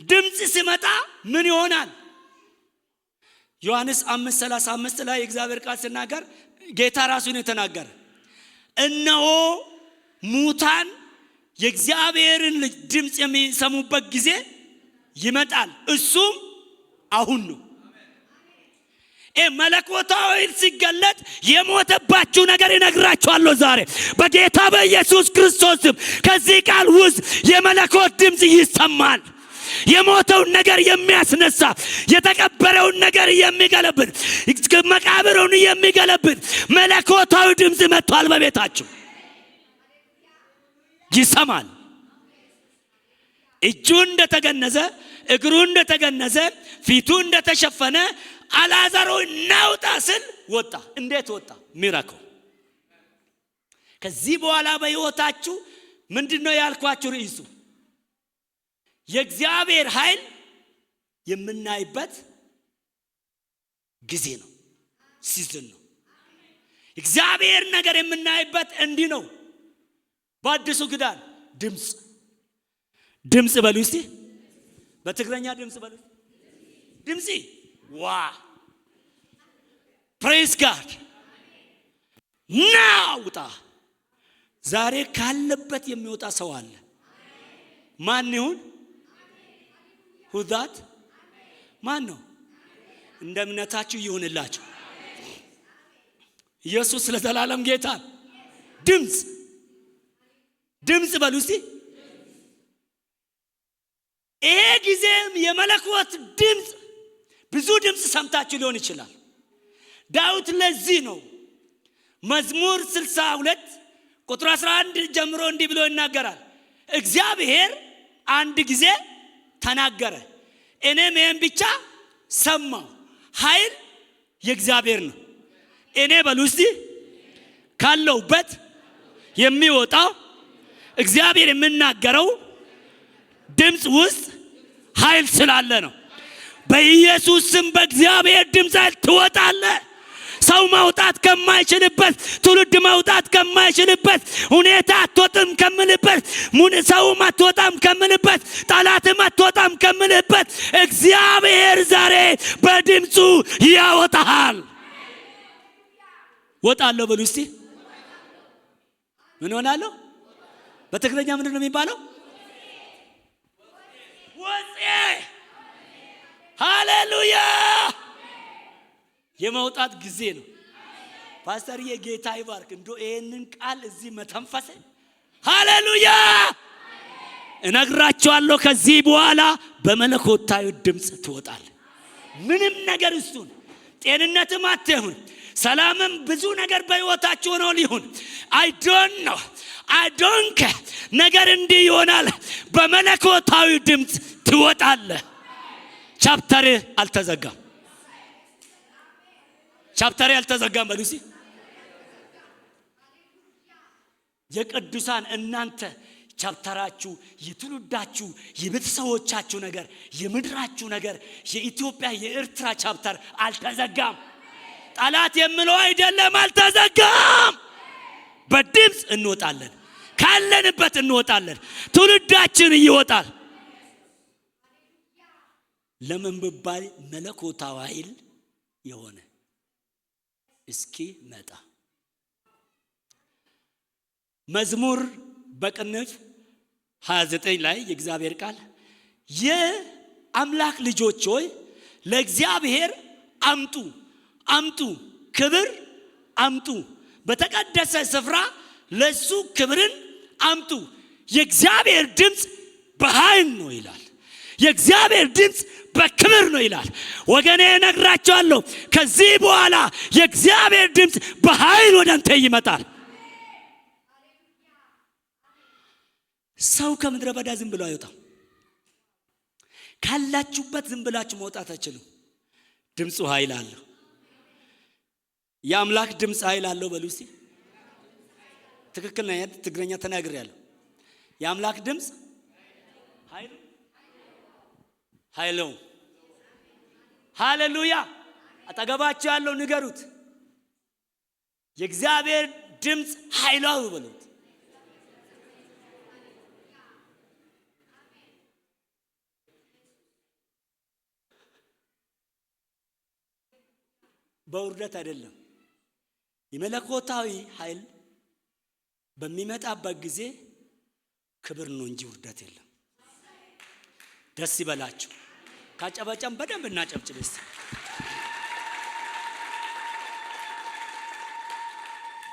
ድምፅ ሲመጣ ምን ይሆናል? ዮሐንስ 5:35 ላይ የእግዚአብሔር ቃል ሲናገር ጌታ ራሱን የተናገረ እነሆ ሙታን የእግዚአብሔርን ድምፅ የሚሰሙበት ጊዜ ይመጣል፣ እሱም አሁን ነው። መለኮታዊ ሲገለጥ የሞተባችሁ ነገር ይነግራችኋለሁ ዛሬ በጌታ በኢየሱስ ክርስቶስ ከዚህ ቃል ውስጥ የመለኮት ድምፅ ይሰማል። የሞተውን ነገር የሚያስነሳ፣ የተቀበረውን ነገር የሚገለብጥ፣ መቃብሩን የሚገለብጥ መለኮታዊ ድምፅ መጥቷል በቤታችሁ። ይሰማል። እጁ እንደተገነዘ፣ እግሩ እንደተገነዘ፣ ፊቱ እንደተሸፈነ አልዓዛር ሆይ ናውጣ ስል ወጣ። እንዴት ወጣ? ሚራክል። ከዚህ በኋላ በሕይወታችሁ ምንድነው ያልኳችሁ ርዕሱ? የእግዚአብሔር ኃይል የምናይበት ጊዜ ነው፣ ሲዝን ነው። እግዚአብሔር ነገር የምናይበት እንዲህ ነው። በአዲሱ ኪዳን ድምፅ ድምፅ በሉ እስቲ። በትግረኛ ድምፅ በሉ። ድምፅ ዋ ፕሬዝ ጋድ ናውጣ። ዛሬ ካለበት የሚወጣ ሰው አለ። ማን ይሁን? ሁዳት ማን ነው? እንደ እምነታችሁ ይሁንላችሁ። ኢየሱስ ለዘላለም ጌታ። ድምፅ ድምፅ በሉ እስቲ። ይሄ ጊዜም የመለኮት ድምፅ ብዙ ድምፅ ሰምታችሁ ሊሆን ይችላል። ዳዊት ለዚህ ነው መዝሙር 62 ቁጥር 11 ጀምሮ እንዲህ ብሎ ይናገራል። እግዚአብሔር አንድ ጊዜ ተናገረ፣ እኔም ይሄን ብቻ ሰማሁ። ኃይል የእግዚአብሔር ነው። እኔ በሉ እስቲ ካለሁበት የሚወጣው እግዚአብሔር የሚናገረው ድምፅ ውስጥ ኃይል ስላለ ነው። በኢየሱስ ስም በእግዚአብሔር ድምፅ ትወጣለህ። ሰው መውጣት ከማይችልበት፣ ትውልድ መውጣት ከማይችልበት ሁኔታ አትወጣም ከምልበት፣ ሰውም አትወጣም ከምልበት፣ ጠላትም አትወጣም ከምልበት እግዚአብሔር ዛሬ በድምፁ ያወጣሃል። ወጣለሁ በሉ እስቲ። ምን ሆናለሁ? በትግረኛ ምንድን ነው የሚባለው? ወጤ። ሃሌሉያ። የመውጣት ጊዜ ነው። ፓስተርዬ ጌታ ይባርክ። እንዶ ይሄንን ቃል እዚህ መተንፈስ ሃሌሉያ። እነግራችኋለሁ ከዚህ በኋላ በመለኮታዊ ድምፅ ትወጣለህ። ምንም ነገር እሱን ጤንነትም አትሁን፣ ሰላምም ብዙ ነገር በሕይወታችሁ ነው ሊሆን I don't care ነገር እንዲህ ይሆናል። በመለኮታዊ ድምፅ ትወጣለህ። ቻፕተር አልተዘጋም። ቻፕተር አልተዘጋም በሉ እስቲ። የቅዱሳን እናንተ ቻፕተራችሁ፣ የትውልዳችሁ፣ የቤተሰቦቻችሁ ነገር፣ የምድራችሁ ነገር፣ የኢትዮጵያ የኤርትራ ቻፕተር አልተዘጋም። ጠላት የምለው አይደለም፣ አልተዘጋም። በድምፅ እንወጣለን። ካለንበት እንወጣለን። ትውልዳችን ይወጣል። ለምን ቢባል መለኮታዊ ኃይል የሆነ እስኪ መጣ። መዝሙር በቅንፍ 29 ላይ የእግዚአብሔር ቃል የአምላክ ልጆች ሆይ ለእግዚአብሔር አምጡ ክብር አምጡ፣ በተቀደሰ ስፍራ ለሱ ክብርን አምጡ። የእግዚአብሔር ድምፅ በኃይል ነው ይላል። የእግዚአብሔር ድምፅ በክብር ነው ይላል። ወገኔ እነግራቸዋለሁ ከዚህ በኋላ የእግዚአብሔር ድምፅ በኃይል ወደ አንተ ይመጣል። ሰው ከምድረ በዳ ዝም ብሎ አይወጣም። ካላችሁበት ዝም ብላችሁ መውጣት አይችሉም። ድምፁ ኃይል አለው። የአምላክ ድምፅ ኃይል አለው በሉ እስቲ። ትክክል ነው። ትግረኛ ተናግሬያለሁ። የአምላክ ድምፅ ኃይል ነው። ሃሌሉያ። አጠገባችሁ ያለው ንገሩት፣ የእግዚአብሔር ድምፅ ኃይላው በሉት። በውርደት አይደለም። የመለኮታዊ ኃይል በሚመጣበት ጊዜ ክብር ነው እንጂ ውርደት የለም። ደስ ይበላችሁ። ካጨበጨም በደንብ እናጨብጭብ እስቲ።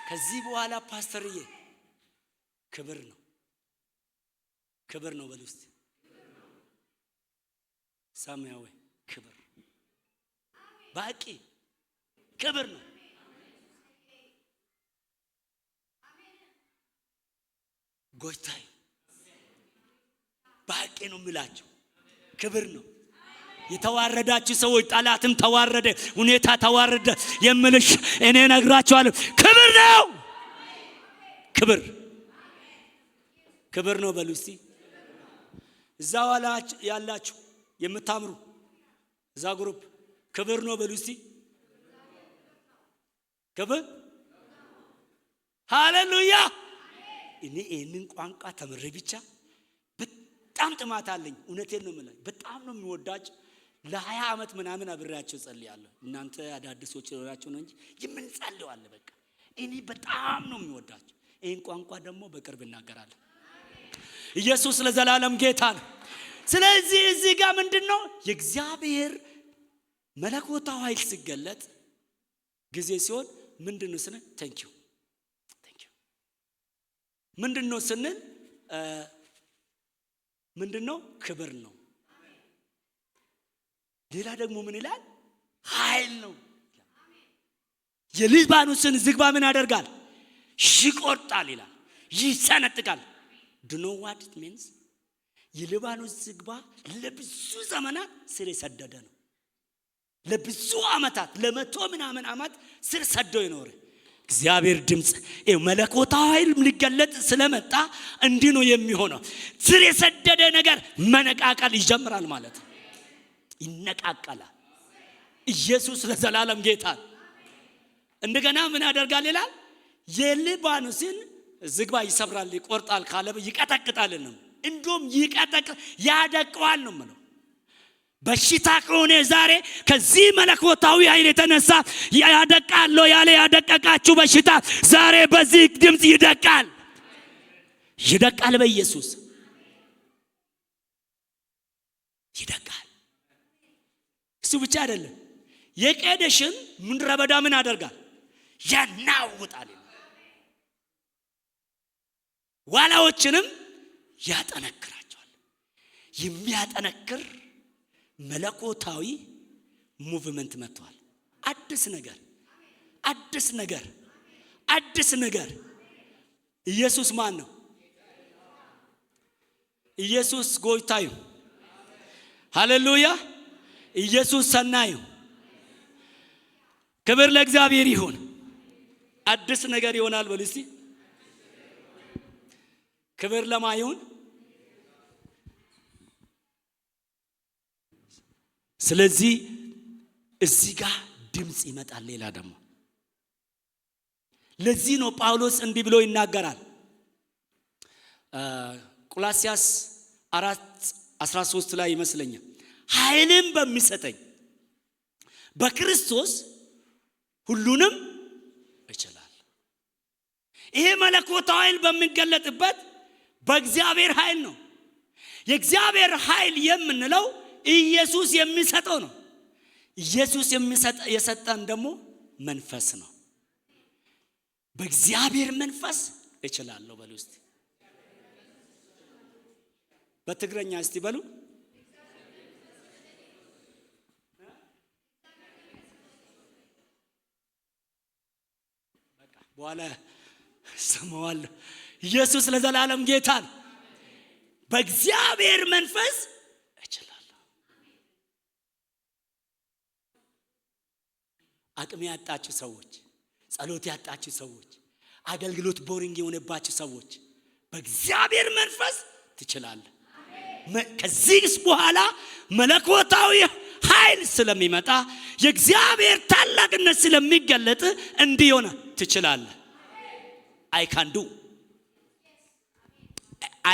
ከዚህ በኋላ ፓስተርዬ ክብር ነው፣ ክብር ነው በሉ እስቲ። ሰማያዊ ክብር ባቂ ክብር ነው። ጎይታይ ባቂ ነው የሚላችሁ ክብር ነው። የተዋረዳችሁ ሰዎች ጠላትም ተዋረደ፣ ሁኔታ ተዋረደ የምልሽ እኔ ነግራችኋለሁ ክብር ነው። ክብር ክብር ነው በሉ እስቲ። እዛው ያላችሁ የምታምሩ እዛ ግሩፕ ክብር ነው በሉ እስቲ። ክብር ሃሌሉያ። እኔ ይህንን ቋንቋ ተምሬ ብቻ በጣም ጥማት አለኝ። እውነቴን ነው የምልህ። በጣም ነው የሚወዳችሁ። ለ20 ዓመት ምናምን አብሬያቸው ጸልያለሁ። እናንተ አዳዲሶች ሆናችሁ ነው እንጂ የምንጸልየው አለ። በቃ እኔ በጣም ነው የሚወዳችሁ። ይህን ቋንቋ ደግሞ በቅርብ እናገራለሁ። ኢየሱስ ለዘላለም ጌታ ነው። ስለዚህ እዚህ ጋር ምንድነው የእግዚአብሔር መለኮታዊ ኃይል ሲገለጥ ጊዜ ሲሆን ምንድነው ስንል ቴንክ ዩ ምንድነው ስንል ምንድነው ክብር ነው። ሌላ ደግሞ ምን ይላል? ኃይል ነው። የሊባኖስን ዝግባ ምን ያደርጋል? ይቆርጣል ይላል፣ ይሰነጥቃል። do you know what it means? የሊባኖስ ዝግባ ለብዙ ዘመናት ስር የሰደደ ነው። ለብዙ ዓመታት ለ100 ምናምን ዓመት ስር ሰዶ ይኖር። እግዚአብሔር ድምጽ መለኮታዊ ኃይል ሊገለጥ ስለመጣ እንዲህ ነው የሚሆነው። ስር የሰደደ ነገር መነቃቀል ይጀምራል ማለት ነው። ይነቃቀላል። ኢየሱስ ለዘላለም ጌታ። እንደገና ምን ያደርጋል ይላል? የሊባኖስን ዝግባ ይሰብራል፣ ይቆርጣል፣ ካለ ይቀጠቅጣል ነው። እንዶም ያደቀዋል ነው ማለት። በሽታ ከሆነ ዛሬ ከዚህ መለኮታዊ ኃይል የተነሳ ያደቃል ያለ ያደቀቃችሁ በሽታ ዛሬ በዚህ ድምጽ ይደቃል፣ ይደቃል። በኢየሱስ ይደቃል። እሱ ብቻ አይደለም። የቄደሽን ምድረ በዳ ምን ያደርጋል? ያናውጣል። ዋላዎችንም ያጠነክራቸዋል። የሚያጠነክር መለኮታዊ ሙቭመንት መጥቷል። አዲስ ነገር፣ አዲስ ነገር፣ አዲስ ነገር። ኢየሱስ ማን ነው? ኢየሱስ ጎይታዩ። ሃሌሉያ። ኢየሱስ ሰናዩ። ክብር ለእግዚአብሔር ይሁን። አዲስ ነገር ይሆናል በሉ እስቲ። ክብር ለማይሆን። ስለዚህ እዚህ ጋር ድምጽ ይመጣል። ሌላ ደግሞ ለዚህ ነው ጳውሎስ እንዲህ ብሎ ይናገራል። ቆላስይስ 4:13 ላይ ይመስለኛል ኃይልን በሚሰጠኝ በክርስቶስ ሁሉንም እችላለሁ። ይሄ መለኮታዊ ኃይል በሚገለጥበት በእግዚአብሔር ኃይል ነው። የእግዚአብሔር ኃይል የምንለው ኢየሱስ የሚሰጠው ነው። ኢየሱስ የሰጠን ደግሞ መንፈስ ነው። በእግዚአብሔር መንፈስ እችላለሁ በሉ እስቲ። በትግረኛ እስቲ በሉ። በኋላ ሰማዋለሁ። ኢየሱስ ለዘላለም ጌታ ነው። በእግዚአብሔር መንፈስ እችላለሁ። አቅም ያጣችሁ ሰዎች፣ ጸሎት ያጣችሁ ሰዎች፣ አገልግሎት ቦሪንግ የሆነባችሁ ሰዎች በእግዚአብሔር መንፈስ ትችላለህ። ከዚህ በኋላ መለኮታዊ ኃይል ስለሚመጣ የእግዚአብሔር ታላቅነት ስለሚገለጥ እንዲህ ሆነ ትችላለህ። I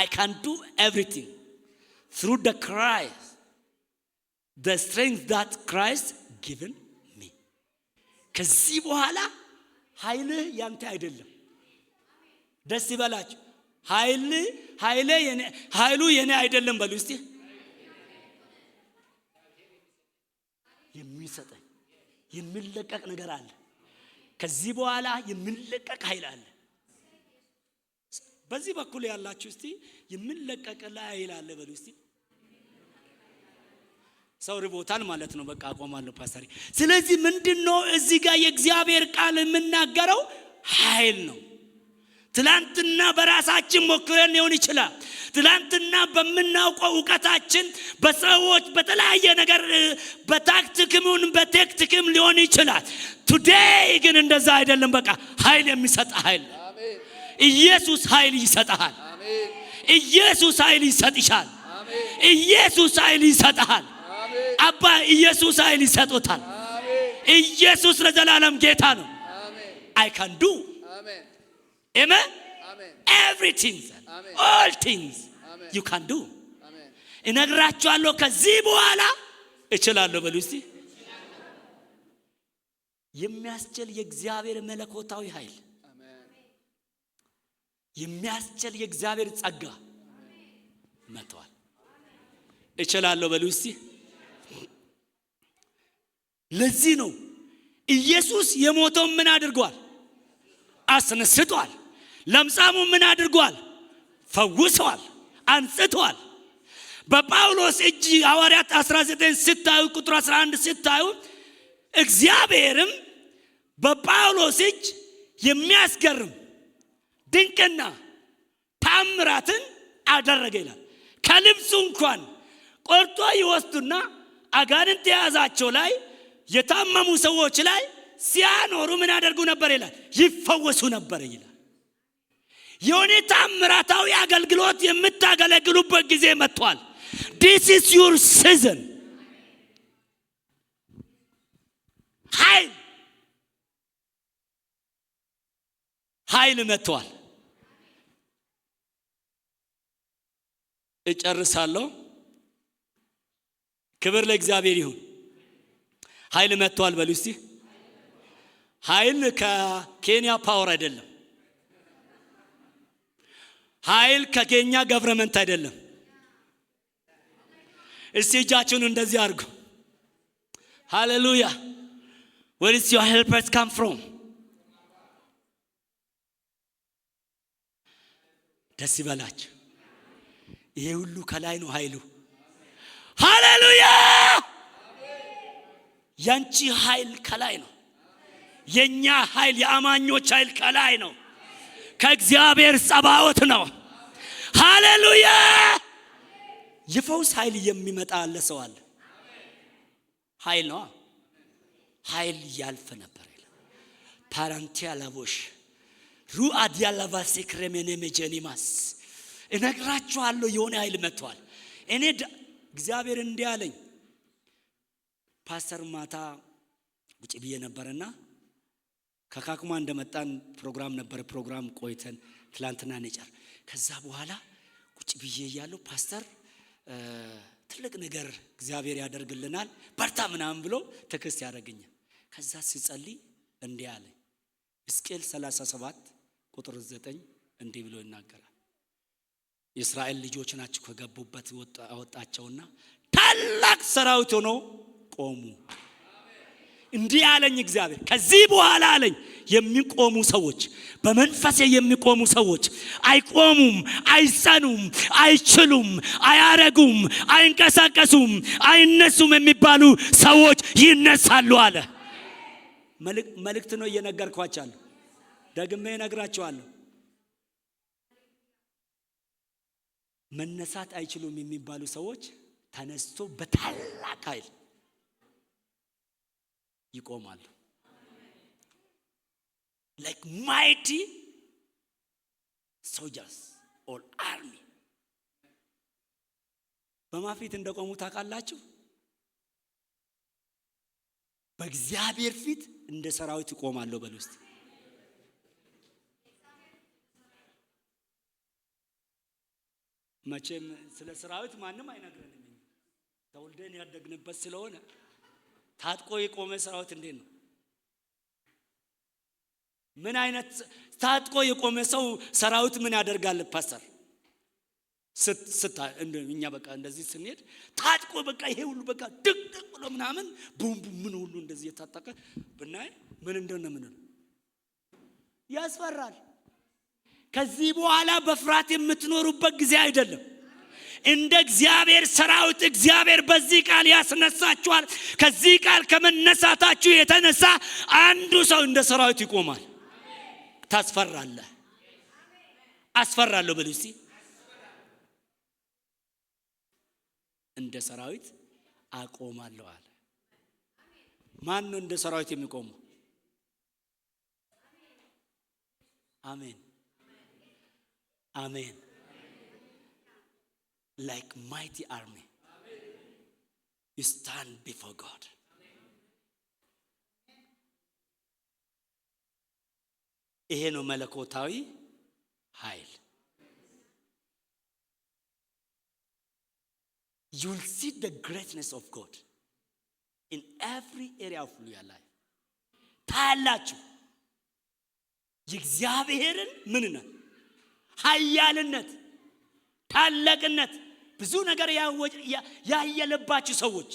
can do everything through the Christ, the strength that Christ given me. ከዚህ በኋላ ኃይልህ ያንተ አይደለም። ደስ ይበላችሁ። ኃይሉ የኔ አይደለም በሉ እስቲ። የሚሰጠኝ የሚለቀቅ ነገር አለ። ከዚህ በኋላ የሚለቀቅ ኃይል አለ። በዚህ በኩል ያላችሁ እስቲ የሚለቀቅ ኃይል አለ በሉ እስቲ። ሰው ርቦታል ማለት ነው። በቃ አቆማለሁ ፓስተር። ስለዚህ ምንድነው እዚህ ጋር የእግዚአብሔር ቃል የምናገረው ኃይል ነው። ትላንትና በራሳችን ሞክረን ሊሆን ይችላል። ትላንትና በመናውቀው ዕውቀታችን በሰዎች በተለያየ ነገር በታክቲክም በቴክኒክም ሊሆን ይችላል። ቱዴይ ግን እንደዛ አይደለም። በቃ ኃይል የሚሰጥ ኃይል አሜን። ኢየሱስ ኃይል ይሰጣል። አሜን። ኢየሱስ ኃይል ይሰጥሻል። አሜን። ኢየሱስ ኃይል ይሰጣል። አሜን። አባ ኢየሱስ ኃይል ይሰጣል። አሜን። ኢየሱስ ለዘላለም ጌታ ነው። አሜን። I can do Amen? Amen. Everything, Amen. All things, Amen. You can do. Amen. እነግራችኋለሁ ከዚህ በኋላ እችላለሁ በሉ እስቲ። የሚያስችል የእግዚአብሔር መለኮታዊ ኃይል፣ የሚያስችል የእግዚአብሔር ጸጋ መጥቷል። እችላለሁ በሉ እስቲ። ለዚህ ነው ኢየሱስ የሞተው ምን አድርጓል? አስነስቷል። ለምጻሙ ምን አድርጓል? ፈውሷል፣ አንጽቷል። በጳውሎስ እጅ ሐዋርያት 19 ስታዩ ቁጥር 11 ስታዩ እግዚአብሔርም በጳውሎስ እጅ የሚያስገርም ድንቅና ታምራትን አደረገ ይላል። ከልብሱ እንኳን ቆርጦ ይወስዱና አጋንንት የያዛቸው ላይ የታመሙ ሰዎች ላይ ሲያኖሩ ምን አደርጉ ነበር ይላል? ይፈወሱ ነበር ይላል። የሆነ ታምራታዊ አገልግሎት የምታገለግሉበት ጊዜ መጥቷል። This is your season. ኃይል መጥቷል። እጨርሳለሁ። ክብር ለእግዚአብሔር ይሁን። ኃይል መጥቷል በሉ እስቲ። ኃይል ከኬንያ ፓወር አይደለም። ኃይል ከኬንያ ገቨርንመንት አይደለም። እስቲ እጃችሁን እንደዚህ አድርጉ። ሃሌሉያ። Where is your helpers come from? ደስ ይበላችሁ። ይሄ ሁሉ ከላይ ነው ኃይሉ። ሃሌሉያ። ያንቺ ኃይል ከላይ ነው። የኛ ኃይል የአማኞች ኃይል ከላይ ነው። ከእግዚአብሔር ጸባዖት ነው። ሃሌሉያ። የፈውስ ኃይል የሚመጣ አለ ሰው አለ። ኃይል ነው። ኃይል ያልፍ ነበር ይላል። ፓራንቲያ ላቦሽ ሩአዲያ ላቫሴ ክሬሜኔ መጀኒማስ እነግራችኋለሁ የሆነ ኃይል መጥቷል። እኔ እግዚአብሔር እንዲህ አለኝ። ፓስተር ማታ ውጪ ብዬ ነበርና ከካኩማ እንደመጣን ፕሮግራም ቆይተን ትላንትና ነጫር ከዛ በኋላ ቁጭ ብዬ ያለው ፓስተር ትልቅ ነገር እግዚአብሔር ያደርግልናል በርታ ምናምን ብሎ ተከስ ያደርገኛል። ከዛ ሲጸልይ እንዲህ አለ። ሕዝቅኤል 37 ቁጥር 9 እንዲህ ብሎ ይናገራል። የእስራኤል ልጆች ናቸው ከገቡበት አወጣቸውና ታላቅ ሰራዊት ሆኖ ቆሙ። እንዲህ አለኝ እግዚአብሔር ከዚህ በኋላ አለኝ የሚቆሙ ሰዎች በመንፈስ የሚቆሙ ሰዎች አይቆሙም፣ አይጸኑም፣ አይችሉም፣ አያረጉም፣ አይንቀሳቀሱም፣ አይነሱም የሚባሉ ሰዎች ይነሳሉ አለ። መልእክት ነው እየነገርኳችሁ። ደግሜ እነግራችኋለሁ። መነሳት አይችሉም የሚባሉ ሰዎች ተነስቶ በታላቅ ኃይል ይቆማሉ። like mighty soldiers or army። በማፊት እንደቆሙ ታውቃላችሁ? በእግዚአብሔር ፊት እንደ ሰራዊት ይቆማሉ። በሉ እስቲ መቼም ስለ ሰራዊት ማንም አይነግረንም። ተወልደን ያደግንበት ስለሆነ ታጥቆ የቆመ ሰራዊት እንዴት ነው? ምን አይነት ታጥቆ የቆመ ሰው ሰራዊት ምን ያደርጋል? ፓስተር እኛ በቃ እንደዚህ ስንሄድ ታጥቆ በቃ ይሄ ሁሉ በቃ ድቅ ብሎ ምናምን ቦምቡ ምን ሁሉ እንደዚህ የታጠቀ ብናይ ምን እንደሆነ ምን ያስፈራል። ከዚህ በኋላ በፍርሃት የምትኖሩበት ጊዜ አይደለም። እንደ እግዚአብሔር ሰራዊት እግዚአብሔር በዚህ ቃል ያስነሳችኋል። ከዚህ ቃል ከመነሳታችሁ የተነሳ አንዱ ሰው እንደ ሰራዊት ይቆማል። ታስፈራለህ። አስፈራለሁ በሉ እስቲ። እንደ ሰራዊት አቆማለሁ አለ። ማን ነው እንደ ሰራዊት የሚቆመው? አሜን አሜን። like mighty army you stand before God። ይሄ ነው መለኮታዊ ኃይል። you will see the greatness of God in every area of your life። ታያላችሁ የእግዚአብሔርን ምንነት፣ ኃያልነት፣ ታላቅነት። ብዙ ነገር ያየለባችሁ ሰዎች፣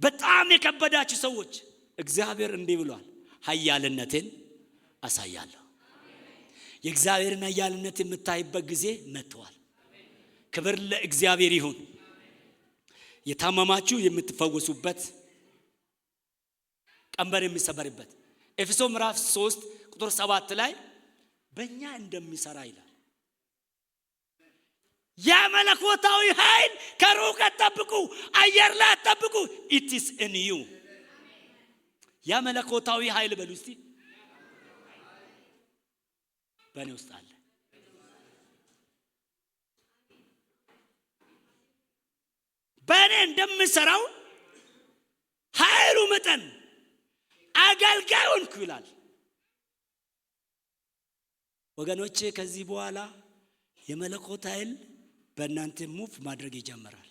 በጣም የከበዳችሁ ሰዎች እግዚአብሔር እንዲህ ብሏል፣ ኃያልነቴን አሳያለሁ። የእግዚአብሔርን ኃያልነት የምታይበት ጊዜ መጥቷል። ክብር ለእግዚአብሔር ይሁን። የታመማችሁ የምትፈወሱበት፣ ቀንበር የሚሰበርበት። ኤፌሶን ምዕራፍ 3 ቁጥር 7 ላይ በእኛ እንደሚሰራ ይላል። ያ መለኮታዊ ኃይል ከሩቅ አትጠብቁ፣ አየር ላይ አትጠብቁ። it is in you። ያ መለኮታዊ ኃይል በሉ እስቲ በእኔ ውስጥ አለ። በእኔ እንደምሰራው ኃይሉ መጠን አገልጋይ ሆንኩ ይላል። ወገኖቼ ከዚህ በኋላ የመለኮት ኃይል በእናንተ ሙቭ ማድረግ ይጀምራል።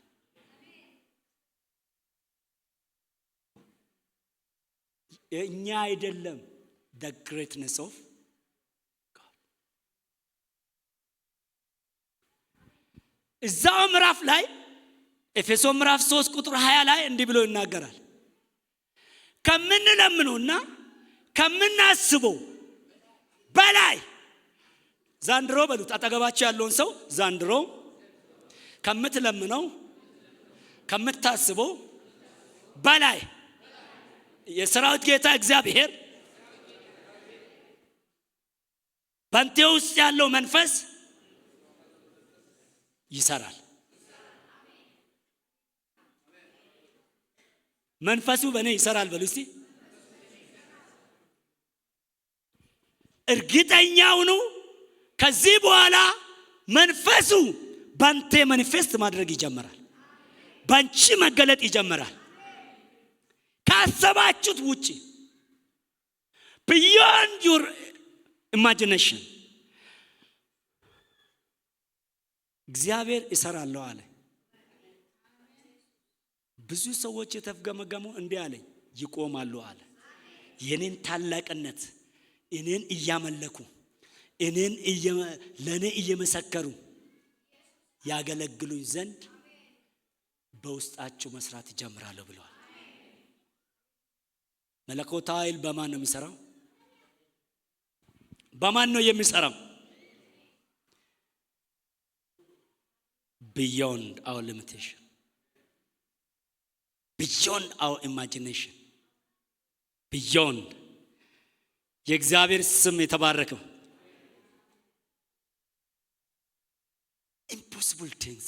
እኛ አይደለም the greatness of God። እዛው ምዕራፍ ላይ ኤፌሶን ምዕራፍ 3 ቁጥር 20 ላይ እንዲህ ብሎ ይናገራል። ከምንለምነውና ከምናስበው በላይ ዛንድሮ በሉት። አጠገባችሁ ያለውን ሰው ዛንድሮ ከምትለምነው ከምታስበው በላይ የሰራዊት ጌታ እግዚአብሔር በአንተ ውስጥ ያለው መንፈስ ይሰራል። መንፈሱ በእኔ ይሰራል በሉ እስቲ። እርግጠኛው ነው ከዚህ በኋላ መንፈሱ ባንተ ማኒፌስት ማድረግ ይጀምራል። ባንቺ መገለጥ ይጀምራል። ካሰባችሁት ውጪ beyond your imagination እግዚአብሔር ይሰራል አለ። ብዙ ሰዎች የተፍገመገሙ እንዲህ አለኝ ይቆማሉ አለ። የኔን ታላቅነት እኔን እያመለኩ እኔን ለኔ እየመሰከሩ ያገለግሉኝ ዘንድ በውስጣቸው መስራት ይጀምራሉ ብለዋል። መለኮታዊ ኃይል በማን ነው የሚሰራው? በማን ነው የሚሰራው? beyond our limitation, beyond our imagination, beyond የእግዚአብሔር ስም የተባረከው። ኢምፖሲብል ቲንግስ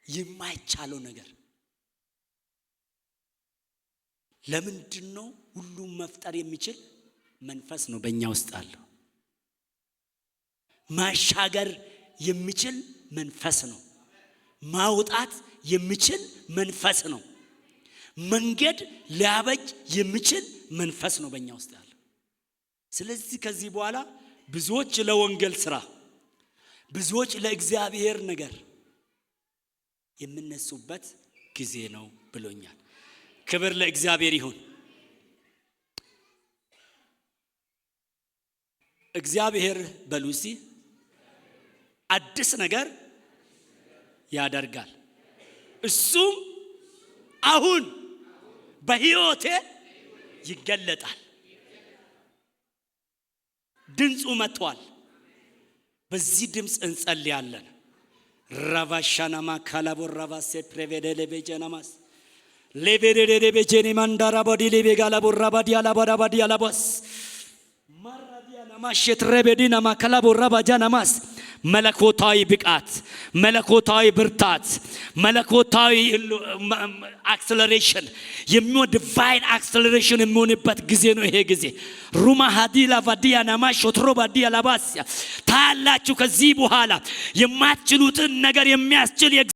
የማይቻለው ነገር ለምንድነው? ሁሉም መፍጠር የሚችል መንፈስ ነው በእኛ ውስጥ አለው። ማሻገር የሚችል መንፈስ ነው። ማውጣት የሚችል መንፈስ ነው። መንገድ ሊያበጅ የሚችል መንፈስ ነው በእኛ ውስጥ ያለው። ስለዚህ ከዚህ በኋላ ብዙዎች ለወንጌል ስራ፣ ብዙዎች ለእግዚአብሔር ነገር የምነሱበት ጊዜ ነው ብሎኛል። ክብር ለእግዚአብሔር ይሁን። እግዚአብሔር በሉሲ አዲስ ነገር ያደርጋል። እሱም አሁን በሕይወቴ ይገለጣል። ድምፁ መጥቷል። በዚህ ድምፅ እንጸልያለን። ራቫሻናማ ካላቦ ራቫሴ ፕሬቬደለ በጀናማስ ለቤደደ በጀኔ ማንዳራ ባዲ ለቤጋላቦ ራባዲ አላባራባዲ አላባስ ማራዲያና ማሸት ረበዲና ማካላቦ ራባጃናማስ መለኮታዊ ብቃት፣ መለኮታዊ ብርታት፣ መለኮታዊ አክሰለሬሽን የሚሆን ዲቫይን አክሰለሬሽን የሚሆንበት ጊዜ ነው ይሄ ጊዜ። ሩማ ሃዲላ ቫዲያና ማሾትሮ ባዲያ ላባስ ታላችሁ። ከዚህ በኋላ የማትችሉትን ነገር የሚያስችል